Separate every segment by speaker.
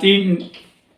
Speaker 1: 3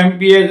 Speaker 1: MPs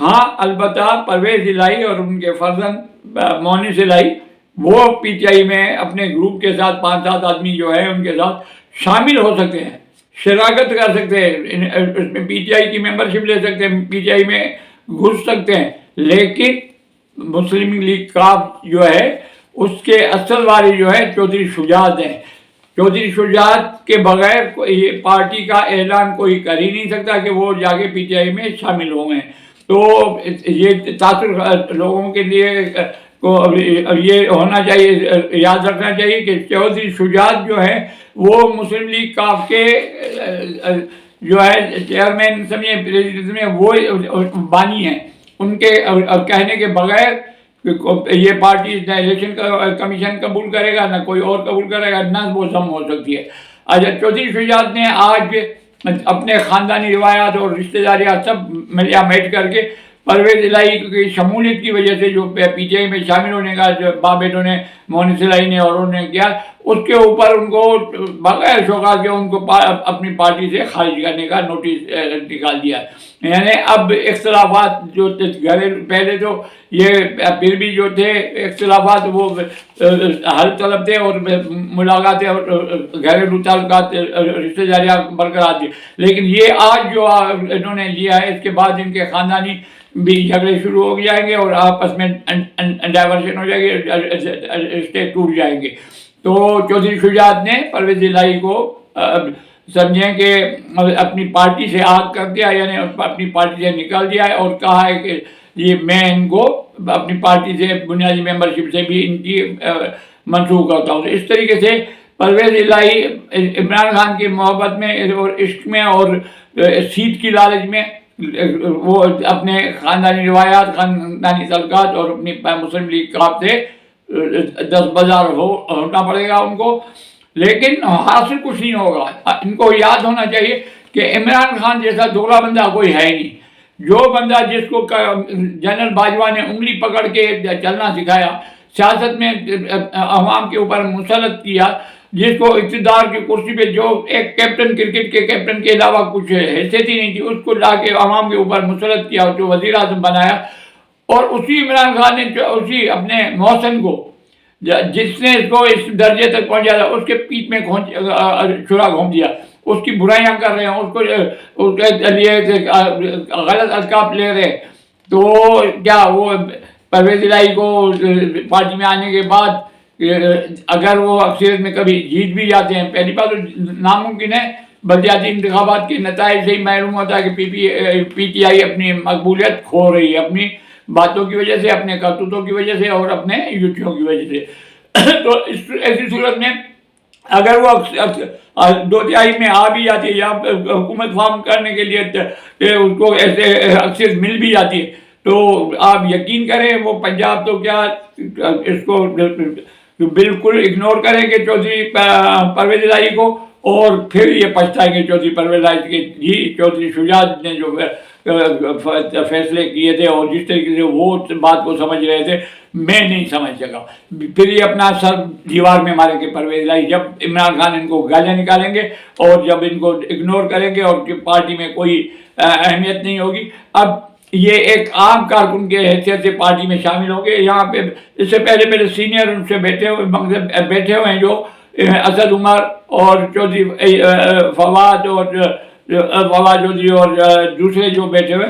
Speaker 1: ہاں البتہ پرویز الہی اور ان کے فرزند مونس الہی وہ پی ٹی آئی میں اپنے گروپ کے ساتھ 5-7 آدمی جو ہے ان کے ساتھ شامل ہو سکتے ہیں، شراکت کر سکتے ہیں، اس میں پی ٹی آئی کی ممبرشپ لے سکتے ہیں، پی ٹی آئی میں گھس سکتے ہیں، لیکن مسلم لیگ کاف جو ہے اس کے اصل والی جو ہے چودھری شجاعت ہیں۔ چودھری شجاعت کے بغیر یہ پارٹی کا اعلان کوئی کر ہی نہیں سکتا کہ وہ جا کے پی ٹی آئی میں شامل ہوں گے۔ تو یہ تاثر لوگوں کے لیے یہ ہونا چاہیے، یاد رکھنا چاہیے کہ چودھری شجاعت جو ہے وہ مسلم لیگ کاف کے جو ہے چیئرمین سمجھے پریزیڈنٹ میں وہ بانی ہیں، ان کے کہنے کے بغیر یہ پارٹی نہ الیکشن کمیشن قبول کرے گا، نہ کوئی اور قبول کرے گا، نہ وہ ضم ہو سکتی ہے۔ اچھا، چودھری شجاعت نے آج اپنے خاندانی روایات اور رشتہ داریاں سب ملیا میٹ کر کے پرویز الہی کی شمولیت کی وجہ سے جو پی ٹی آئی میں شامل ہونے کا جو باپ بیٹوں نے مونس الہی نے اور انہوں نے کیا، اس کے اوپر ان کو بغیر شوقات کے ان کو اپنی پارٹی سے خارج کرنے کا نوٹس نکال دیا۔ یعنی اب اختلافات جو گھریلو، پہلے تو یہ پھر بھی جو تھے اختلافات وہ حل طلب تھے اور ملاقاتیں اور گھریلو تعلقات رشتہ داریاں برقرار تھی، لیکن یہ آج جو انہوں نے لیا ہے اس کے بعد ان کے خاندانی بھی جھگڑے شروع ہو جائیں گے اور آپس میں ڈائیورشن ہو جائے گی، رشتے ٹوٹ جائیں گے۔ تو چودھری شجاعت نے پرویز الہی کو سمجھیں کہ اپنی پارٹی سے آگ کر دیا، یعنی اپنی پارٹی سے نکال دیا ہے اور کہا ہے کہ یہ میں ان کو اپنی پارٹی سے بنیادی ممبرشپ سے بھی ان کی منسوخ کرتا ہوں۔ اس طریقے سے پرویز الہی عمران خان کی محبت میں اور عشق میں اور سیٹ کی لالچ میں وہ اپنے خاندانی روایات، خاندانی تعلقات اور اپنی مسلم لیگ کاف سے دست بازار ہونا پڑے گا ان کو، لیکن حاصل کچھ نہیں ہوگا۔ ان کو یاد ہونا چاہیے کہ عمران خان جیسا دوغلا بندہ کوئی ہے نہیں۔ جو بندہ جس کو جنرل باجوہ نے انگلی پکڑ کے چلنا سکھایا، سیاست میں عوام کے اوپر مسلط کیا، جس کو اقتدار کی کرسی پہ جو ایک کیپٹن، کرکٹ کے کیپٹن کے علاوہ کچھ حیثیت ہی نہیں تھی، اس کو لا کے عوام کے اوپر مسلط کیا اور جو وزیر اعظم بنایا، اور اسی عمران خان نے اسی اپنے محسن کو جس نے اس کو اس درجے تک پہنچا تھا اس کے پیٹ میں چھرا گھونپ دیا، اس کی برائیاں کر رہے ہیں، اس کے لیے غلط القاب لے رہے ہیں۔ تو کیا وہ پرویز الہی کو پارٹی میں آنے کے بعد اگر وہ اکثریت میں کبھی جیت بھی جاتے ہیں، پہلی بات تو ناممکن ہے، بلدیاتی انتخابات کے نتائج سے ہی معلوم ہوتا ہے کہ پی ٹی آئی اپنی مقبولیت کھو رہی ہے، اپنی باتوں کی وجہ سے، اپنے کرتوتوں کی وجہ سے اور اپنے یوٹیوں کی وجہ سے۔ تو ایسی صورت میں اگر وہ 2/3 میں آ بھی جاتی ہے یا حکومت فارم کرنے کے لیے اس کو ایسے اکثریت مل بھی جاتی ہے، تو آپ یقین کریں وہ پنجاب تو کیا اس کو بالکل اگنور کریں گے چودھری پرویز الہی کو، اور پھر یہ پچھتائیں گے چودھری پرویز الہی کے جی چودھری شجاعت نے جو فیصلے کیے تھے اور جس طریقے سے وہ بات کو سمجھ رہے تھے، میں نہیں سمجھ سکا۔ پھر یہ اپنا سر دیوار میں ماریں گے پرویز الہی، جب عمران خان ان کو گالیاں نکالیں گے اور جب ان کو اگنور کریں گے اور پارٹی میں کوئی اہمیت نہیں ہوگی۔ اب یہ ایک عام کارکن کے حیثیت سے پارٹی میں شامل ہوں گے۔ یہاں پہ اس سے پہلے سینئر ان سے بیٹھے ہوئے ہیں جو اسد عمر اور چودھری فواد چودھری اور دوسرے جو بیٹھے ہوئے،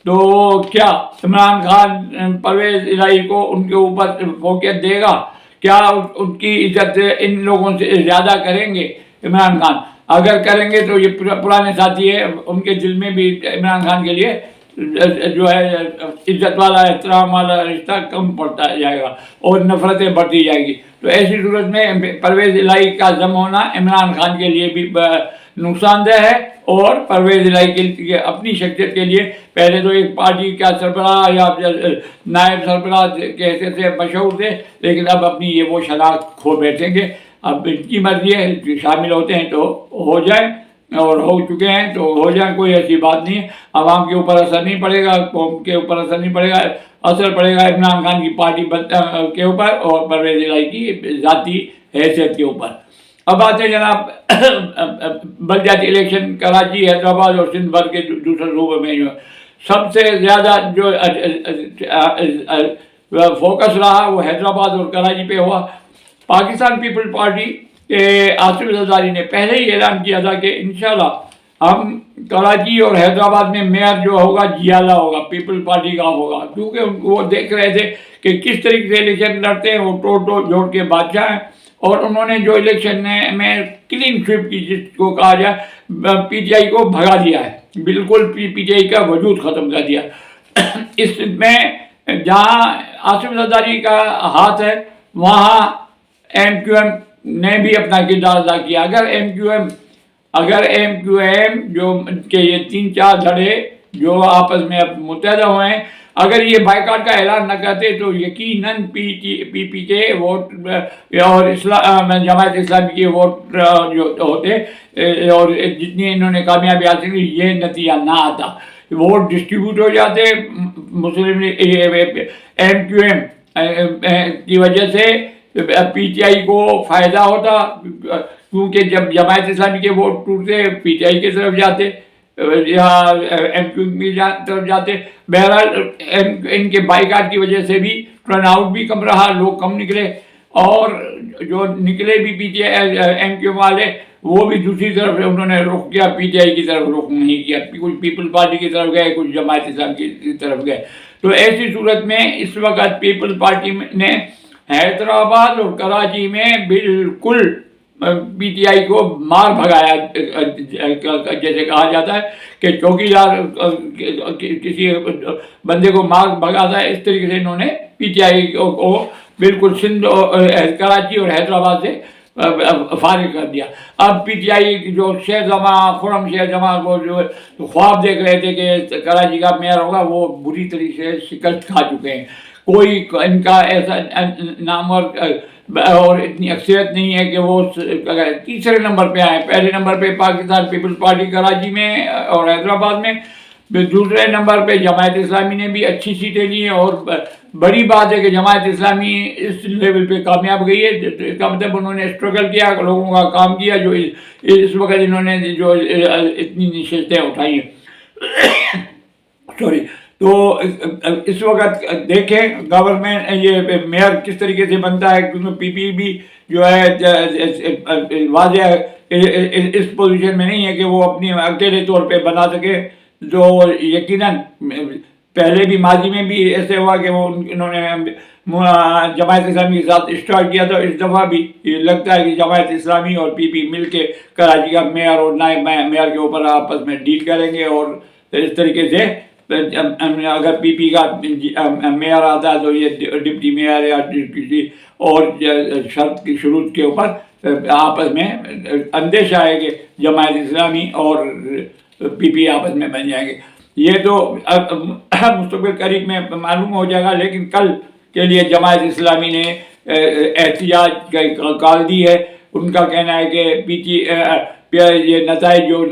Speaker 1: تو کیا عمران خان پرویز الہی کو ان کے اوپر فوقیت دے گا؟ کیا ان کی عزت ان لوگوں سے زیادہ کریں گے عمران خان؟ اگر کریں گے تو یہ پرانے ساتھی ہیں، ان کے دل میں بھی عمران خان کے لیے جو ہے عزت والا، احترام والا رشتہ کم پڑتا جائے گا اور نفرتیں بڑھتی جائیں گی۔ تو ایسی صورت میں پرویز الہی کا ضم ہونا عمران خان کے لیے بھی نقصان دہ ہے، اور پرویز الہی کے اپنی شخصیت کے لیے پہلے تو ایک پارٹی کا سربراہ یا نائب سربراہ کے حیثیت سے مشہور تھے، لیکن اب اپنی یہ وہ شناخت کھو بیٹھیں گے۔ اب ان کی مرضی ہے، شامل ہوتے ہیں تو ہو جائیں اور ہو چکے ہیں تو ہو جائیں، کوئی ایسی بات نہیں ہے۔ عوام کے اوپر اثر نہیں پڑے گا، قوم کے اوپر اثر نہیں پڑے گا، اثر پڑے گا عمران خان کی پارٹی کے اوپر اور پرویز الہی کی ذاتی حیثیت کے اوپر۔ اب آتے ہیں جناب بلدیاتی الیکشن کراچی، حیدرآباد اور سندھ بھر کے دوسرے صوبوں میں جو سب سے زیادہ جو فوکس رہا وہ حیدرآباد اور کراچی پہ ہوا۔ پاکستان پیپل پارٹی کے آصف زرداری نے پہلے ہی اعلان کیا تھا کہ انشاءاللہ ہم کراچی اور حیدرآباد میں میئر جو ہوگا جیالہ ہوگا، پیپل پارٹی کا ہوگا، کیونکہ وہ دیکھ رہے تھے کہ کس طریقے سے الیکشن لڑتے ہیں، وہ توڑ جوڑ کے بادشاہ ہیں۔ اور انہوں نے جو الیکشن میں کلین سویپ کی، جس کو کہا جائے، پی ٹی آئی کو بھگا دیا ہے، بالکل پی ٹی آئی کا وجود ختم کر دیا۔ اس میں جہاں آصف زرداری کا ہاتھ ہے وہاں ایم کیو ایم نے بھی اپنا کردار ادا کیا۔ اگر ایم کیو ایم جو کہ یہ 3-4 دھڑے جو آپس میں اب متحدہ ہوئے ہیں، اگر یہ بائیکاٹ کا اعلان نہ کرتے تو یقیناً پی پی کے ووٹ اور جماعت اسلامی کے ووٹ جو ہوتے اور جتنی انہوں نے کامیابی حاصل کی، یہ نتیجہ نہ آتا، ووٹ ڈسٹریبیوٹ ہو جاتے مسلم ایم کیو ایم کی وجہ سے پی ٹی آئی کو فائدہ ہوتا، کیونکہ جب جماعت اسلامی کے ووٹ ٹوٹتے پی ٹی آئی کی طرف جاتے یا ایم کیو ایم کی طرف جاتے۔ بہرحال ان کے بائیکاٹ کی وجہ سے بھی ٹرن آؤٹ بھی کم رہا، لوگ کم نکلے، اور جو نکلے بھی P T I M Q M والے وہ بھی دوسری طرف انہوں نے رخ کیا، پی ٹی آئی کی طرف رخ نہیں کیا، کچھ پیپل پارٹی کی طرف گئے، کچھ جماعت اسلامی کی طرف گئے۔ تو ایسی صورت میں اس وقت پیپل پارٹی نے حیدرآباد اور کراچی میں بالکل پی ٹی آئی کو مار بھگایا، جیسے کہا جاتا ہے کہ چوکیدار کسی بندے کو مار بھگاتا ہے، اس طریقے سے انہوں نے پی ٹی آئی کو بالکل سندھ کراچی اور حیدرآباد سے فارغ کر دیا۔ اب پی ٹی آئی جو خرم شیخ جماں کو جو خواب دیکھ رہے تھے کہ کراچی کا میئر ہوگا، وہ بری طریقے سے شکست کھا چکے ہیں۔ کوئی ان کا ایسا نامور اور اتنی اکثریت نہیں ہے کہ وہ تیسرے نمبر پہ آئے۔ پہلے نمبر پہ پاکستان پیپل پارٹی کراچی میں اور حیدرآباد میں، دوسرے نمبر پہ جماعت اسلامی نے بھی اچھی سیٹیں لی ہیں، اور بڑی بات ہے کہ جماعت اسلامی اس لیول پہ کامیاب گئی ہے۔ اس کا مطلب انہوں نے اسٹرگل کیا، لوگوں کا کام کیا، جو اس وقت انہوں نے جو اتنی نشستیں اٹھائی ہیں۔ سوری۔ تو اس وقت دیکھیں گورنمنٹ یہ میئر کس طریقے سے بنتا ہے، کیونکہ پی پی بھی جو ہے واضح اس پوزیشن میں نہیں ہے کہ وہ اپنی اکیلے طور پہ بنا سکے۔ جو یقیناً پہلے بھی ماضی میں بھی ایسے ہوا کہ وہ انہوں نے جماعت اسلامی کے ساتھ اسٹارٹ کیا تھا، اس دفعہ بھی لگتا ہے کہ جماعت اسلامی اور پی پی مل کے کراچی کا میئر اور نائب میئر کے اوپر آپس میں ڈیل کریں گے، اور اس طریقے سے اگر پی پی کا میئر آتا ہے تو یہ ڈپٹی میئر یا کسی اور شرط کی شروط کے اوپر آپس میں اندیشہ ہے کہ جماعت اسلامی اور پی پی آپس میں بن جائیں گے۔ یہ تو مستقبل قریب میں معلوم ہو جائے گا، لیکن کل کے لیے جماعت اسلامی نے احتجاج کا کال دی ہے۔ ان کا کہنا ہے کہ یہ نتائج جو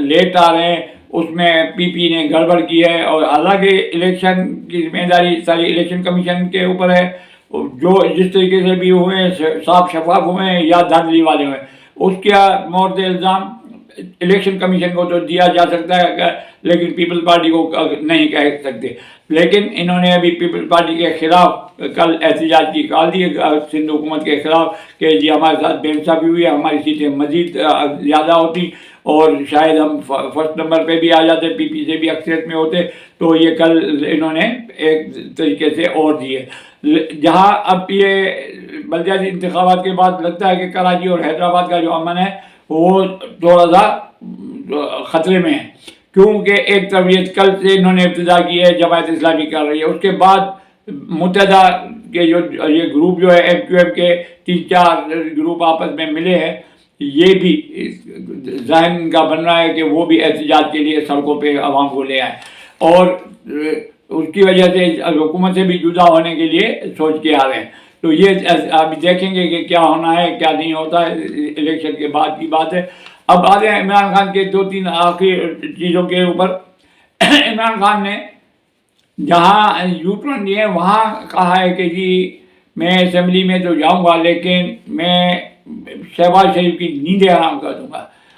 Speaker 1: لیٹ آ رہے ہیں اس میں پی پی نے گڑبڑ کی ہے، اور حالانکہ الیکشن کی ذمہ داری ساری الیکشن کمیشن کے اوپر ہے، جو جس طریقے سے بھی ہوئے ہیں صاف شفاف ہوئے ہیں یا دھاندلی والے ہوئے ہیں، اس کا مورد الزام الیکشن کمیشن کو تو دیا جا سکتا ہے، لیکن پیپل پارٹی کو نہیں کہہ سکتے۔ لیکن انہوں نے ابھی پیپل پارٹی کے خلاف کل احتجاج کی کال دی ہے سندھ حکومت کے خلاف کہ جی ہمارے ساتھ بے انصافی ہوئی ہے، ہماری سیٹیں مزید زیادہ ہوتی اور شاید ہم فرسٹ نمبر پہ بھی آ جاتے، پی پی سے بھی اکثریت میں ہوتے۔ تو یہ کل انہوں نے ایک طریقے سے اور دیے، جہاں اب یہ بلدیاتی انتخابات کے بعد لگتا ہے کہ کراچی اور حیدرآباد کا جو امن ہے وہ تھوڑا سا خطرے میں ہے، کیونکہ ایک طرف یہ کل سے انہوں نے ابتدا کی ہے، جماعت اسلامی کر رہی ہے، اس کے بعد متحدہ کے جو یہ گروپ جو ہے ایم کیو ایم کے 3-4 گروپ آپس میں ملے ہیں، یہ بھی ذہن کا بن رہا ہے کہ وہ بھی احتجاج کے لیے سڑکوں پہ عوام کو لے آئے، اور اس کی وجہ سے حکومت سے بھی جدا ہونے کے لیے سوچ کے آ رہے ہیں۔ تو یہ ابھی دیکھیں گے کہ کیا ہونا ہے کیا نہیں ہوتا ہے، الیکشن کے بعد کی بات ہے۔ اب آتے ہیں عمران خان کے 2-3 آخری چیزوں کے اوپر۔ عمران خان نے جہاں یو ٹرن لیے وہاں کہا ہے کہ جی میں اسمبلی میں تو جاؤں گا، لیکن میں شہباز شریف کی نیندیں حرام کر دوں گا۔